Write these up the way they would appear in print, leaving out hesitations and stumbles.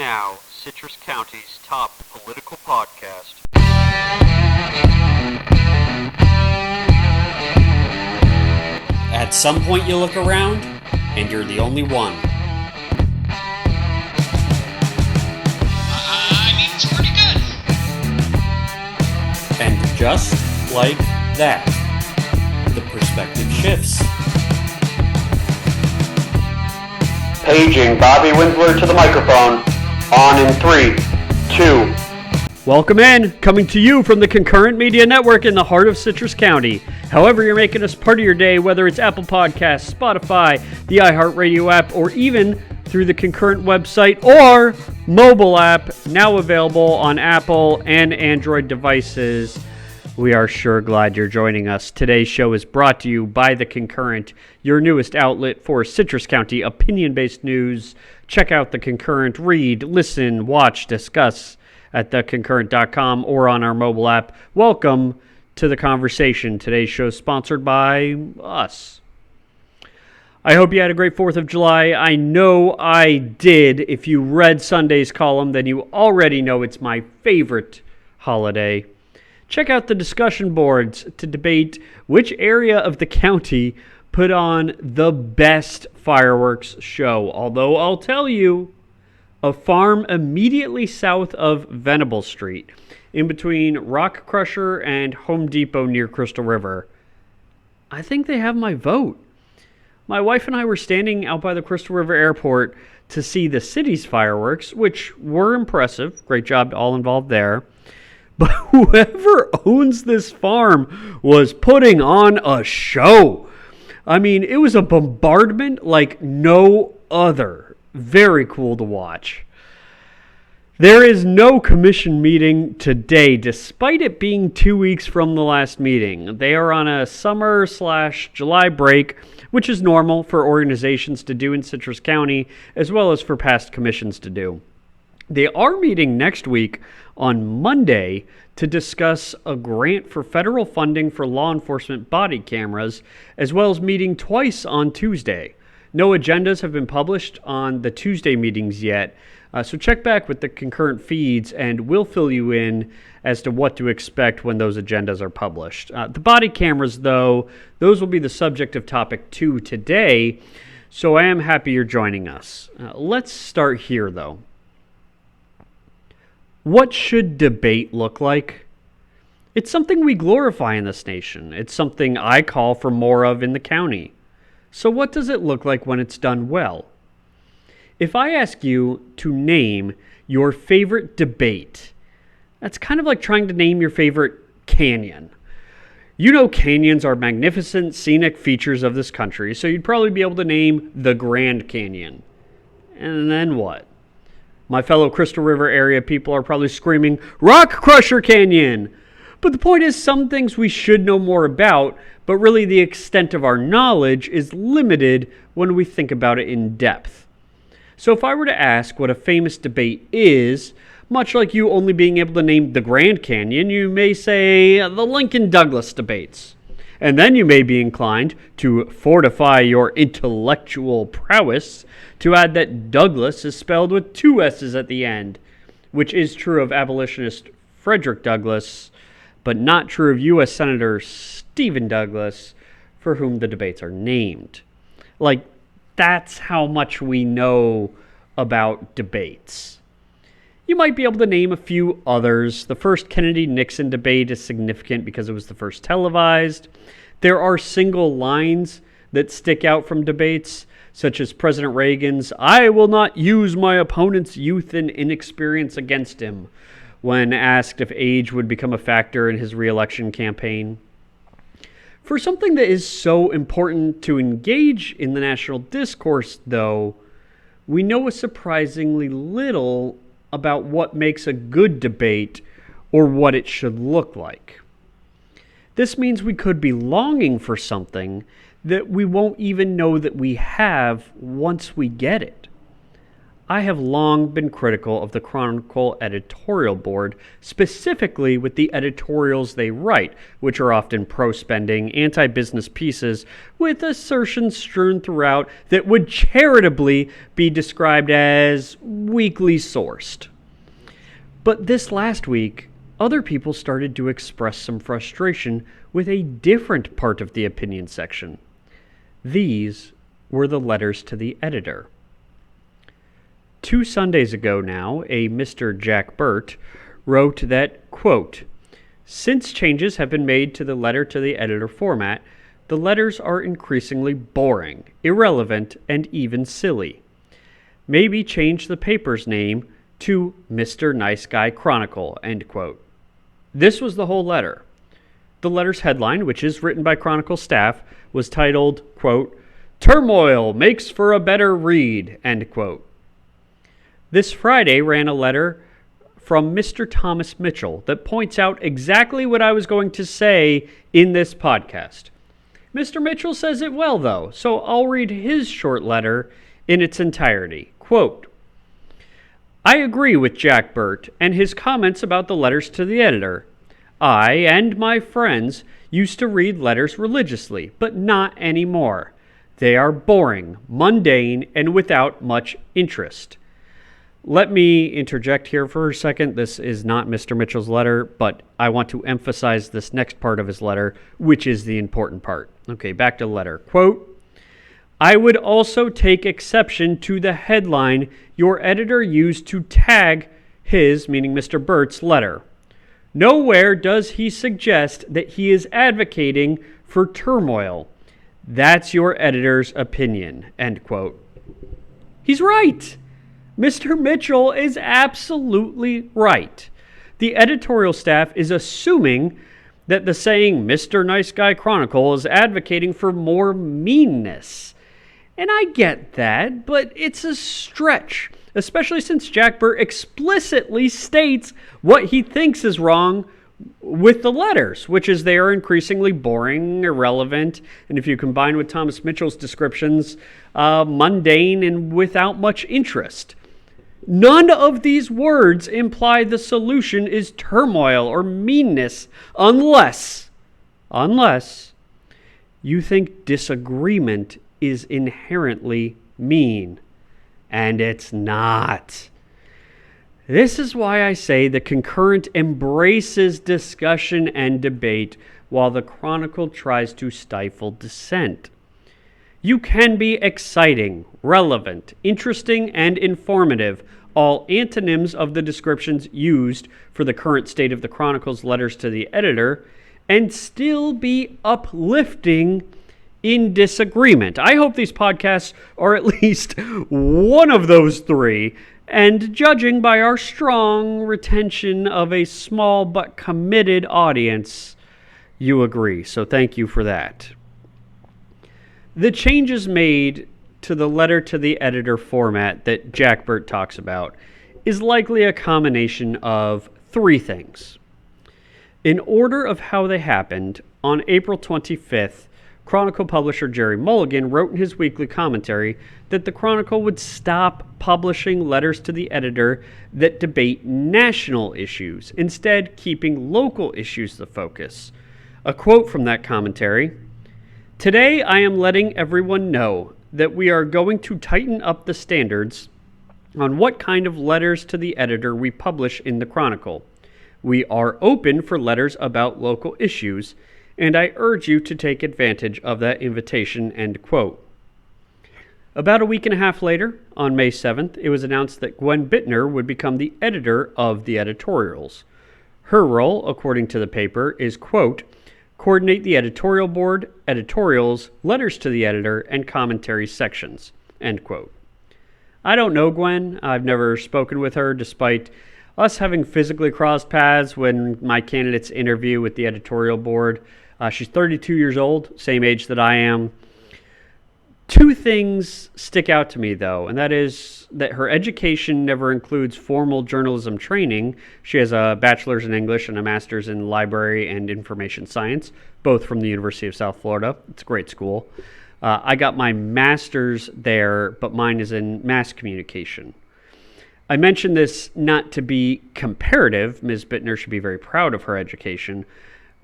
now Citrus County's top political podcast. At some point you look around, and you're the only one. It's pretty good. And just like that, the perspective shifts. Paging Bobby Winsler to the microphone. On in 3, 2. Welcome in, coming to you from the Concurrent Media Network in the heart of Citrus County. However you're making us part of your day, whether it's Apple Podcasts, Spotify, the iHeartRadio app, or even through the Concurrent website or mobile app, now available on Apple and Android devices. We are sure glad you're joining us. Today's show is brought to you by the Concurrent, your newest outlet for Citrus County opinion-based news. Check out the Concurrent, read, listen, watch, discuss at theconcurrent.com or on our mobile app. Welcome to the conversation. Today's show is sponsored by us. I hope you had a great 4th of July. I know I did. If you read Sunday's column, then you already know it's my favorite holiday. Check out the discussion boards to debate which area of the county put on the best fireworks show. Although I'll tell you, a farm immediately south of Venable Street, in between Rock Crusher and Home Depot near Crystal River, I think they have my vote. My wife and I were standing out by the Crystal River Airport to see the city's fireworks, which were impressive. Great job to all involved there. But whoever owns this farm was putting on a show. I mean, it was a bombardment like no other. Very cool to watch. There is no commission meeting today, despite it being 2 weeks from the last meeting. They are on a summer/July break, which is normal for organizations to do in Citrus County, as well as for past commissions to do. They are meeting next week on Monday to discuss a grant for federal funding for law enforcement body cameras, as well as meeting twice on Tuesday. No agendas have been published on the Tuesday meetings yet, so check back with the Concurrent feeds and we'll fill you in as to what to expect when those agendas are published. The body cameras, though, those will be the subject of topic 2 today, so I am happy you're joining us. Let's start here, though. What should debate look like? It's something we glorify in this nation. It's something I call for more of in the county. So what does it look like when it's done well? If I ask you to name your favorite debate, that's kind of like trying to name your favorite canyon. You know canyons are magnificent scenic features of this country, so you'd probably be able to name the Grand Canyon. And then what? My fellow Crystal River area people are probably screaming, Rock Crusher Canyon! But the point is, some things we should know more about, but really the extent of our knowledge is limited when we think about it in depth. So if I were to ask what a famous debate is, much like you only being able to name the Grand Canyon, you may say the Lincoln-Douglas debates. And then you may be inclined to fortify your intellectual prowess to add that Douglas is spelled with 2 S's at the end, which is true of abolitionist Frederick Douglass, but not true of U.S. Senator Stephen Douglas, for whom the debates are named. Like, that's how much we know about debates. You might be able to name a few others. The first Kennedy-Nixon debate is significant because it was the first televised. There are single lines that stick out from debates, such as President Reagan's, "I will not use my opponent's youth and inexperience against him," when asked if age would become a factor in his re-election campaign. For something that is so important to engage in the national discourse, though, we know surprisingly little about what makes a good debate or what it should look like. This means we could be longing for something that we won't even know that we have once we get it. I have long been critical of the Chronicle editorial board, specifically with the editorials they write, which are often pro-spending, anti-business pieces with assertions strewn throughout that would charitably be described as weakly sourced. But this last week, other people started to express some frustration with a different part of the opinion section. These were the letters to the editor. 2 Sundays ago now, a Mr. Jack Burt wrote that, quote, "Since changes have been made to the letter to the editor format, the letters are increasingly boring, irrelevant, and even silly. Maybe change the paper's name to Mr. Nice Guy Chronicle," end quote. This was the whole letter. The letter's headline, which is written by Chronicle staff, was titled, quote, "Turmoil makes for a better read," end quote. This Friday ran a letter from Mr. Thomas Mitchell that points out exactly what I was going to say in this podcast. Mr. Mitchell says it well, though, so I'll read his short letter in its entirety. Quote, "I agree with Jack Burt and his comments about the letters to the editor. I and my friends used to read letters religiously, but not anymore. They are boring, mundane, and without much interest." Let me interject here for a second. This is not Mr. Mitchell's letter, but I want to emphasize this next part of his letter, which is the important part. Okay, back to the letter. Quote, "I would also take exception to the headline your editor used to tag his," meaning Mr. Burt's, "letter. Nowhere does he suggest that he is advocating for turmoil. That's your editor's opinion," end quote. He's right. Mr. Mitchell is absolutely right. The editorial staff is assuming that the saying Mr. Nice Guy Chronicle is advocating for more meanness. And I get that, but it's a stretch, especially since Jack Burt explicitly states what he thinks is wrong with the letters, which is they are increasingly boring, irrelevant, and if you combine with Thomas Mitchell's descriptions, mundane and without much interest. None of these words imply the solution is turmoil or meanness unless you think disagreement is inherently mean. And it's not. This is why I say the Concurrent embraces discussion and debate while the Chronicle tries to stifle dissent. You can be exciting, relevant, interesting, and informative, all antonyms of the descriptions used for the current state of the Chronicle's letters to the editor, and still be uplifting in disagreement. I hope these podcasts are at least one of those three, and judging by our strong retention of a small but committed audience, you agree. So thank you for that. The changes made to the letter to the editor format that Jack Burt talks about is likely a combination of 3 things. In order of how they happened, on April 25th, Chronicle publisher Jerry Mulligan wrote in his weekly commentary that the Chronicle would stop publishing letters to the editor that debate national issues, instead keeping local issues the focus. A quote from that commentary, "Today I am letting everyone know that we are going to tighten up the standards on what kind of letters to the editor we publish in the Chronicle. We are open for letters about local issues, and I urge you to take advantage of that invitation," end quote. About a week and a half later, on May 7th, it was announced that Gwen Bittner would become the editor of the editorials. Her role, according to the paper, is, quote, "coordinate the editorial board, editorials, letters to the editor, and commentary sections," end quote. I don't know Gwen. I've never spoken with her, despite us having physically crossed paths when my candidates interview with the editorial board. She's 32 years old, same age that I am. 2 things stick out to me, though, and that is that her education never includes formal journalism training. She has a bachelor's in English and a master's in library and information science, both from the University of South Florida. It's a great school. I got my master's there, but mine is in mass communication. I mention this not to be comparative. Ms. Bittner should be very proud of her education.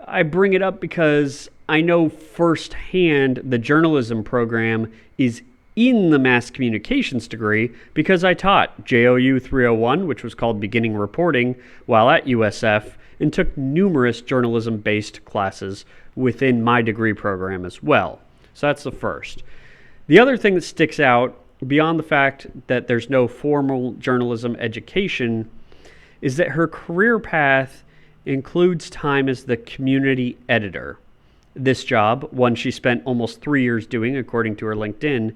I bring it up because I know firsthand the journalism program is in the mass communications degree because I taught JOU 301, which was called Beginning Reporting, while at USF, and took numerous journalism-based classes within my degree program as well. So that's the first. The other thing that sticks out, beyond the fact that there's no formal journalism education, is that her career path includes time as the community editor. This job, one she spent almost 3 years doing, according to her LinkedIn,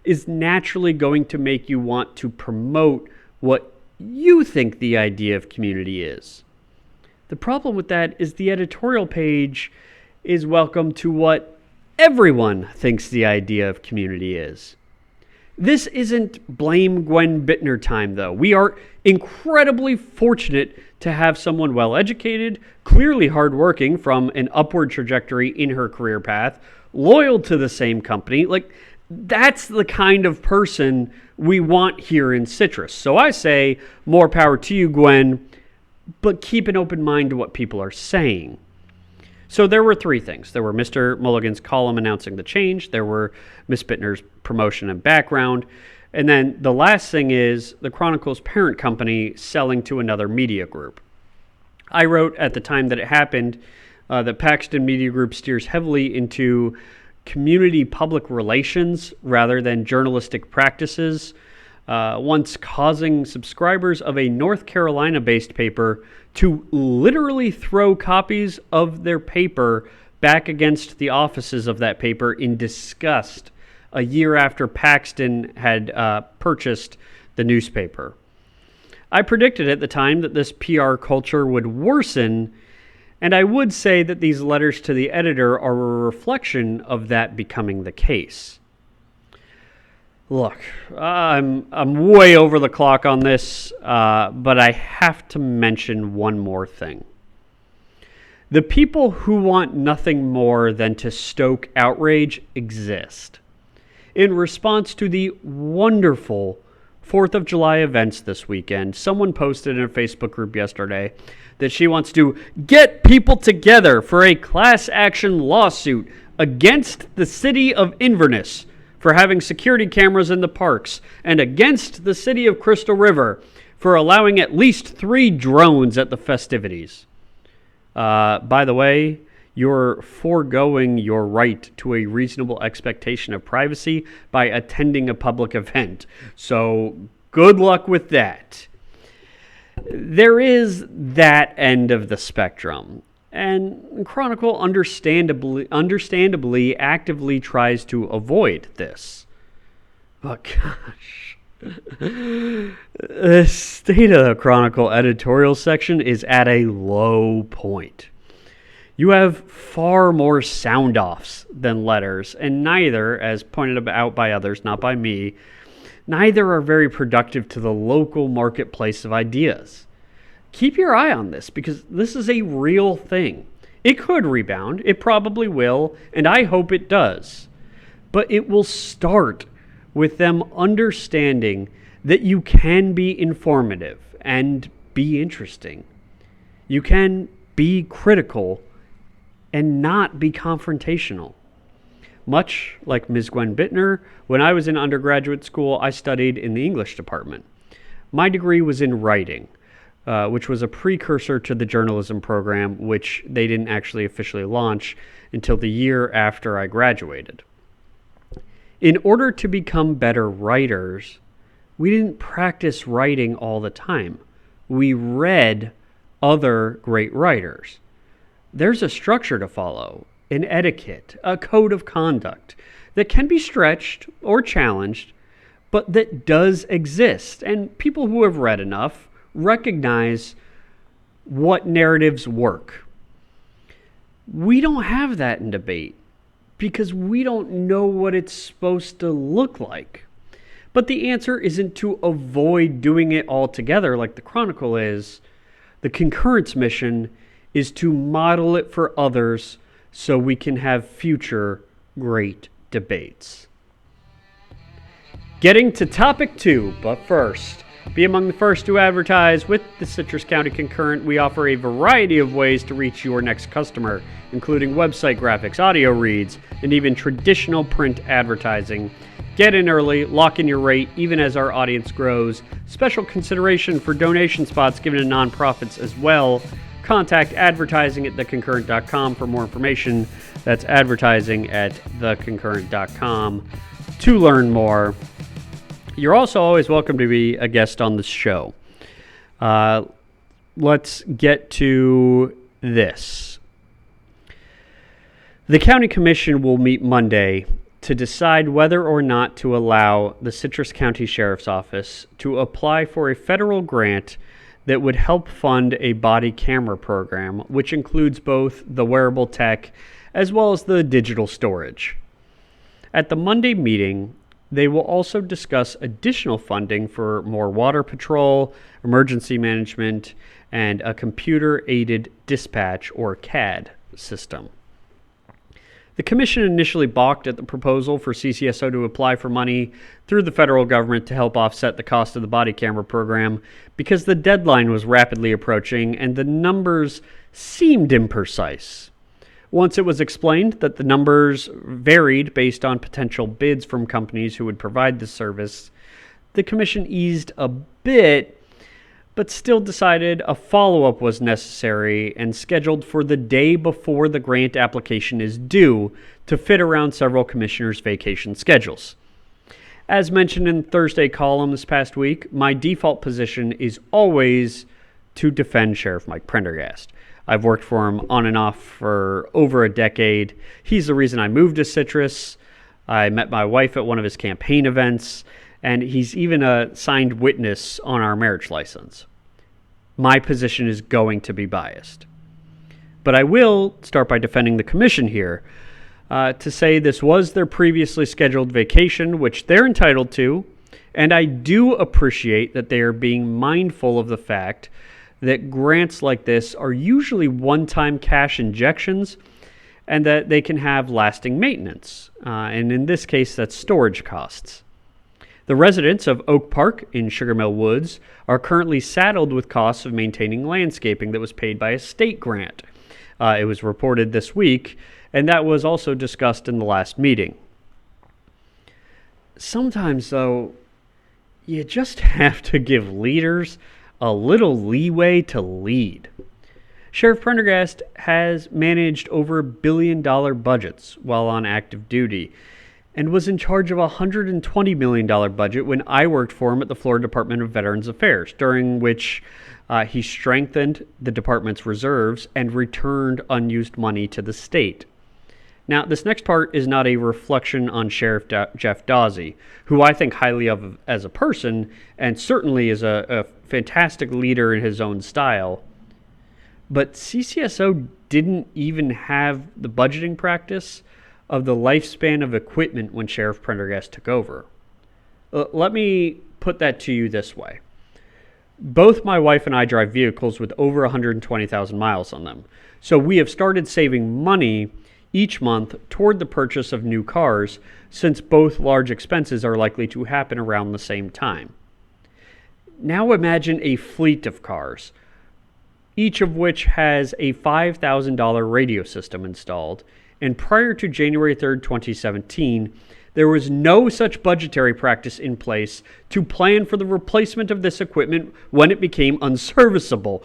is naturally going to make you want to promote what you think the idea of community is. The problem with that is the editorial page is welcome to what everyone thinks the idea of community is. This isn't blame Gwen Bittner time, though. We are incredibly fortunate to have someone well-educated, clearly hardworking from an upward trajectory in her career path, loyal to the same company. That's the kind of person we want here in Citrus. So I say, more power to you, Gwen, but keep an open mind to what people are saying. So there were three things. There were Mr. Mulligan's column announcing the change. There were Ms. Bittner's promotion and background. And then the last thing is the Chronicle's parent company selling to another media group. I wrote at the time that it happened that Paxton Media Group steers heavily into community public relations rather than journalistic practices, once causing subscribers of a North Carolina-based paper to literally throw copies of their paper back against the offices of that paper in disgust a year after Paxton had purchased the newspaper. I predicted at the time that this PR culture would worsen, and I would say that these letters to the editor are a reflection of that becoming the case. Look, I'm way over the clock on this, but I have to mention one more thing. The people who want nothing more than to stoke outrage exist. In response to the wonderful 4th of July events this weekend, someone posted in a Facebook group yesterday that she wants to get people together for a class action lawsuit against the city of Inverness for having security cameras in the parks, and against the city of Crystal River for allowing at least 3 drones at the festivities. By the way, you're foregoing your right to a reasonable expectation of privacy by attending a public event. So good luck with that. There is that end of the spectrum. And Chronicle understandably actively tries to avoid this. But gosh, the State of the Chronicle editorial section is at a low point. You have far more sound-offs than letters, and neither, as pointed out by others, not by me, neither are very productive to the local marketplace of ideas. Keep your eye on this, because this is a real thing. It could rebound, it probably will, and I hope it does. But it will start with them understanding that you can be informative and be interesting. You can be critical and not be confrontational. Much like Ms. Gwen Bittner, when I was in undergraduate school, I studied in the English department. My degree was in writing, which was a precursor to the journalism program, which they didn't actually officially launch until the year after I graduated. In order to become better writers, we didn't practice writing all the time. We read other great writers. There's a structure to follow, an etiquette, a code of conduct that can be stretched or challenged, but that does exist. And people who have read enough recognize what narratives work. We don't have that in debate because we don't know what it's supposed to look like. But the answer isn't to avoid doing it altogether like the Chronicle is. The Concurrent's mission is to model it for others so we can have future great debates. Getting to topic 2, but first, Be among the first to advertise with the Citrus County Concurrent. We offer a variety of ways to reach your next customer, including website graphics, audio reads, and even traditional print advertising. Get in early, lock in your rate, even as our audience grows. Special consideration for donation spots given to nonprofits as well. Contact advertising at theconcurrent.com for more information. That's advertising at theconcurrent.com to learn more. You're also always welcome to be a guest on the show. Let's get to this. The County Commission will meet Monday to decide whether or not to allow the Citrus County Sheriff's Office to apply for a federal grant that would help fund a body camera program, which includes both the wearable tech as well as the digital storage. At the Monday meeting, they will also discuss additional funding for more water patrol, emergency management, and a computer-aided dispatch, or CAD, system. The Commission initially balked at the proposal for CCSO to apply for money through the federal government to help offset the cost of the body camera program because the deadline was rapidly approaching and the numbers seemed imprecise. Once it was explained that the numbers varied based on potential bids from companies who would provide the service, the Commission eased a bit, but still decided a follow-up was necessary and scheduled for the day before the grant application is due to fit around several commissioners' vacation schedules. As mentioned in the Thursday column this past week, my default position is always to defend Sheriff Mike Prendergast. I've worked for him on and off for over a decade. He's the reason I moved to Citrus. I met my wife at one of his campaign events, and he's even a signed witness on our marriage license. My position is going to be biased. But I will start by defending the Commission here to say this was their previously scheduled vacation, which they're entitled to, and I do appreciate that they are being mindful of the fact that grants like this are usually one-time cash injections and that they can have lasting maintenance. And in this case, that's storage costs. The residents of Oak Park in Sugar Mill Woods are currently saddled with costs of maintaining landscaping that was paid by a state grant. It was reported this week, and that was also discussed in the last meeting. Sometimes, though, you just have to give leaders a little leeway to lead. Sheriff Prendergast has managed over $1 billion budgets while on active duty and was in charge of a $120 million budget when I worked for him at the Florida Department of Veterans Affairs, during which he strengthened the department's reserves and returned unused money to the state. Now, this next part is not a reflection on Sheriff Jeff Dawsey, who I think highly of as a person and certainly is a fantastic leader in his own style. But CCSO didn't even have the budgeting practice of the lifespan of equipment when Sheriff Prendergast took over. Let me put that to you this way. Both my wife and I drive vehicles with over 120,000 miles on them. So we have started saving money each month toward the purchase of new cars, since both large expenses are likely to happen around the same time. Now imagine a fleet of cars, each of which has a $5,000 radio system installed, and prior to January 3rd, 2017, there was no such budgetary practice in place to plan for the replacement of this equipment when it became unserviceable.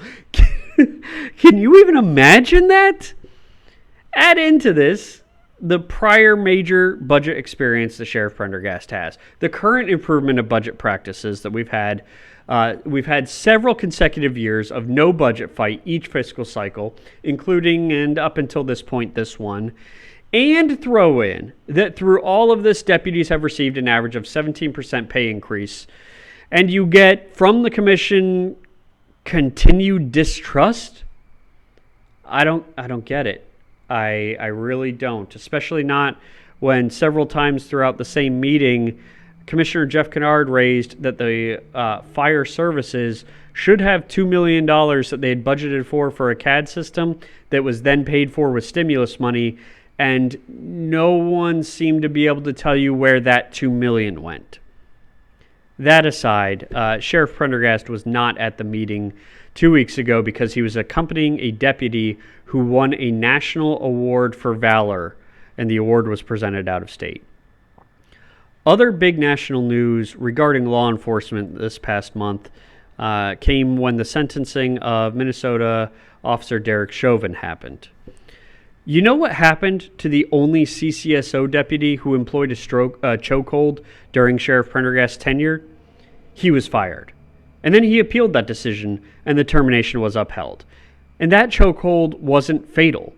Can you even imagine that? Add into this the prior major budget experience the Sheriff Prendergast has, the current improvement of budget practices that we've had several consecutive years of no budget fight each fiscal cycle, including, and up until this point, this one, and throw in that through all of this, deputies have received an average of 17% pay increase, and you get from the Commission continued distrust. I don't get it. I really don't, especially not when several times throughout the same meeting, Commissioner Jeff Kennard raised that the fire services should have $2 million that they had budgeted for a CAD system that was then paid for with stimulus money, and no one seemed to be able to tell you where that $2 million went. That aside, Sheriff Prendergast was not at the meeting 2 weeks ago because he was accompanying a deputy who won a national award for valor, and the award was presented out of state. Other big national news regarding law enforcement this past month came when the sentencing of Minnesota Officer Derek Chauvin happened. You know what happened to the only CCSO deputy who employed a chokehold during Sheriff Prendergast's tenure? He was fired. And then he appealed that decision, and the termination was upheld. And that chokehold wasn't fatal.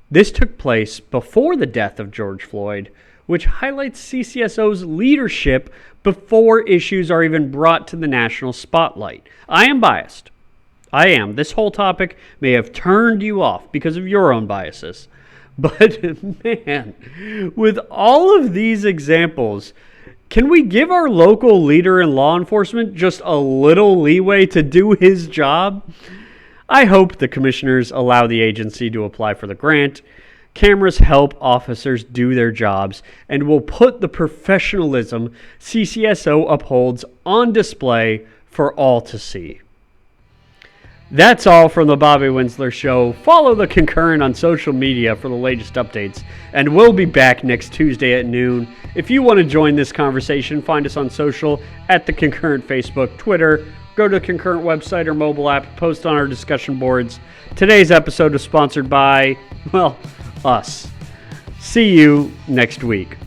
This took place before the death of George Floyd, which highlights CCSO's leadership before issues are even brought to the national spotlight. I am biased. I am. This whole topic may have turned you off because of your own biases. But, man, with all of these examples, can we give our local leader in law enforcement just a little leeway to do his job? I hope the commissioners allow the agency to apply for the grant. Cameras help officers do their jobs and will put the professionalism CCSO upholds on display for all to see. That's all from the Bobby Winsler Show. Follow the Concurrent on social media for the latest updates, and we'll be back next Tuesday at noon. If you want to join this conversation, find us on social at the Concurrent Facebook, Twitter. Go to the Concurrent website or mobile app, post on our discussion boards. Today's episode is sponsored by, well, us. See you next week.